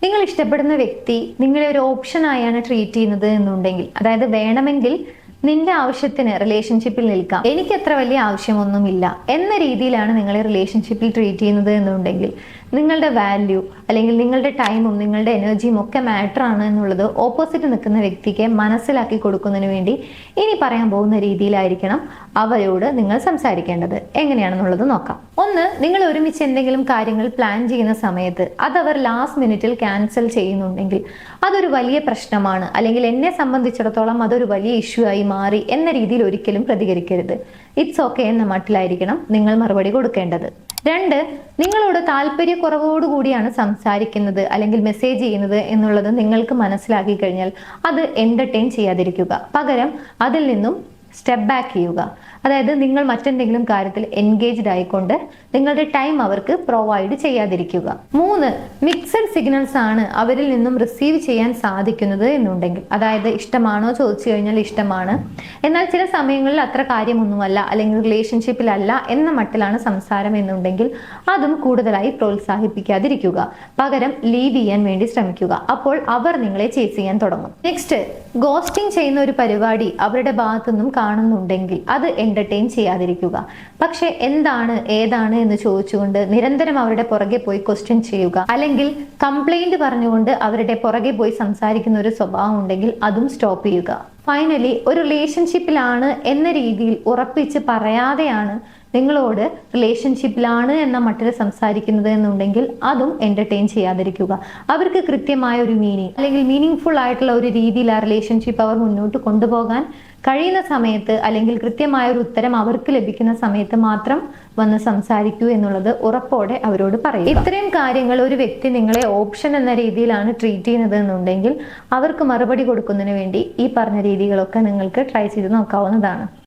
നിങ്ങൾ ഇഷ്ടപ്പെടുന്ന വ്യക്തി നിങ്ങളെ ഒരു ഓപ്ഷനായാണ് ട്രീറ്റ് ചെയ്യുന്നത് എന്നുണ്ടെങ്കിൽ, അതായത് വേണമെങ്കിൽ നിന്റെ ആവശ്യത്തിന് റിലേഷൻഷിപ്പിൽ നിൽക്കാം, എനിക്ക് അത്ര വലിയ ആവശ്യമൊന്നുമില്ല എന്ന രീതിയിലാണ് നിങ്ങളെ റിലേഷൻഷിപ്പിൽ ട്രീറ്റ് ചെയ്യുന്നത് എന്നുണ്ടെങ്കിൽ, നിങ്ങളുടെ വാല്യൂ അല്ലെങ്കിൽ നിങ്ങളുടെ ടൈമും നിങ്ങളുടെ എനർജിയും ഒക്കെ മാറ്റർ ആണ് എന്നുള്ളത് ഓപ്പോസിറ്റ് നിൽക്കുന്ന വ്യക്തിക്ക് മനസ്സിലാക്കി കൊടുക്കുന്നതിന് വേണ്ടി ഇനി പറയാൻ പോകുന്ന രീതിയിലായിരിക്കണം അവരോട് നിങ്ങൾ സംസാരിക്കേണ്ടത്. എങ്ങനെയാണെന്നുള്ളത് നോക്കാം. ഒന്ന്, നിങ്ങൾ ഒരുമിച്ച് എന്തെങ്കിലും കാര്യങ്ങൾ പ്ലാൻ ചെയ്യുന്ന സമയത്ത് അതവർ ലാസ്റ്റ് മിനിറ്റിൽ ക്യാൻസൽ ചെയ്യുന്നുണ്ടെങ്കിൽ അതൊരു വലിയ പ്രശ്നമാണ്, അല്ലെങ്കിൽ എന്നെ സംബന്ധിച്ചിടത്തോളം അതൊരു വലിയ ഇഷ്യൂ ആയി മാറി എന്ന രീതിയിൽ ഒരിക്കലും പ്രതികരിക്കരുത്. ഇറ്റ്സ് ഓക്കെ എന്ന മട്ടിലായിരിക്കണം നിങ്ങൾ മറുപടി കൊടുക്കേണ്ടത്. രണ്ട്, നിങ്ങളോട് താല്പര്യക്കുറവോടുകൂടിയാണ് സംസാരിക്കുന്നത് അല്ലെങ്കിൽ മെസ്സേജ് ചെയ്യുന്നത് എന്നുള്ളത് നിങ്ങൾക്ക് മനസ്സിലാക്കി കഴിഞ്ഞാൽ അത് എന്റർടൈൻ ചെയ്യാതിരിക്കുക. പകരം അതിൽ നിന്നും സ്റ്റെപ്പ് ബാക്ക് ചെയ്യുക. അതായത് നിങ്ങൾ മറ്റെന്തെങ്കിലും കാര്യത്തിൽ എൻഗേജ്ഡ് ആയിക്കൊണ്ട് നിങ്ങളുടെ ടൈം അവർക്ക് പ്രൊവൈഡ് ചെയ്യാതിരിക്കുക. മൂന്ന്, മിക്സഡ് സിഗ്നൽസ് ആണ് അവരിൽ നിന്നും റിസീവ് ചെയ്യാൻ സാധിക്കുന്നത് എന്നുണ്ടെങ്കിൽ, അതായത് ഇഷ്ടമാണോ ചോദിച്ചു കഴിഞ്ഞാൽ ഇഷ്ടമാണ്, എന്നാൽ ചില സമയങ്ങളിൽ അത്ര കാര്യമൊന്നുമല്ല അല്ലെങ്കിൽ റിലേഷൻഷിപ്പിലല്ല എന്ന മട്ടിലാണ് സംസാരം എന്നുണ്ടെങ്കിൽ അതും കൂടുതലായി പ്രോത്സാഹിപ്പിക്കാതിരിക്കുക. പകരം ലീവ് ചെയ്യാൻ വേണ്ടി ശ്രമിക്കുക. അപ്പോൾ അവർ നിങ്ങളെ ചേസ് ചെയ്യാൻ തുടങ്ങും. നെക്സ്റ്റ്, ഗോസ്റ്റിംഗ് ചെയ്യുന്ന ഒരു പരിപാടി അവരുടെ ഭാഗത്തു നിന്നും കാണുന്നുണ്ടെങ്കിൽ അത് എന്റർടൈൻ ചെയ്യാതിരിക്കുക. പക്ഷെ എന്താണ് ഏതാണ് എന്ന് ചോദിച്ചുകൊണ്ട് നിരന്തരം അവരുടെ പുറകെ പോയി ക്വസ്റ്റ്യൻ ചെയ്യുക, അല്ലെങ്കിൽ കംപ്ലൈന്റ് പറഞ്ഞുകൊണ്ട് അവരുടെ പുറകെ പോയി സംസാരിക്കുന്ന ഒരു സ്വഭാവം ഉണ്ടെങ്കിൽ അതും സ്റ്റോപ്പ് ചെയ്യുക. ഫൈനലി, ഒരു റിലേഷൻഷിപ്പിലാണ് എന്ന രീതിയിൽ ഉറപ്പിച്ച് പറയാതെയാണ് നിങ്ങളോട് റിലേഷൻഷിപ്പിലാണ് എന്ന മട്ടിൽ സംസാരിക്കുന്നത് എന്നുണ്ടെങ്കിൽ അതും എന്റർടൈൻ ചെയ്യാതിരിക്കുക. അവർക്ക് കൃത്യമായ ഒരു മീനിങ് അല്ലെങ്കിൽ മീനിങ് ഫുൾ ആയിട്ടുള്ള ഒരു രീതിയിൽ ആ റിലേഷൻഷിപ്പ് അവർ മുന്നോട്ട് കൊണ്ടുപോകാൻ കഴിയുന്ന സമയത്ത് അല്ലെങ്കിൽ കൃത്യമായ ഒരു ഉത്തരം അവർക്ക് ലഭിക്കുന്ന സമയത്ത് മാത്രം വന്ന് സംസാരിക്കൂ എന്നുള്ളത് ഉറപ്പോടെ അവരോട് പറയുക. ഇത്രയും കാര്യങ്ങൾ ഒരു വ്യക്തി നിങ്ങളെ ഓപ്ഷൻ എന്ന രീതിയിലാണ് ട്രീറ്റ് ചെയ്യുന്നത് എന്നുണ്ടെങ്കിൽ അവർക്ക് മറുപടി കൊടുക്കുന്നതിന് വേണ്ടി ഈ പറഞ്ഞ രീതികളൊക്കെ നിങ്ങൾക്ക് ട്രൈ ചെയ്ത് നോക്കാവുന്നതാണ്.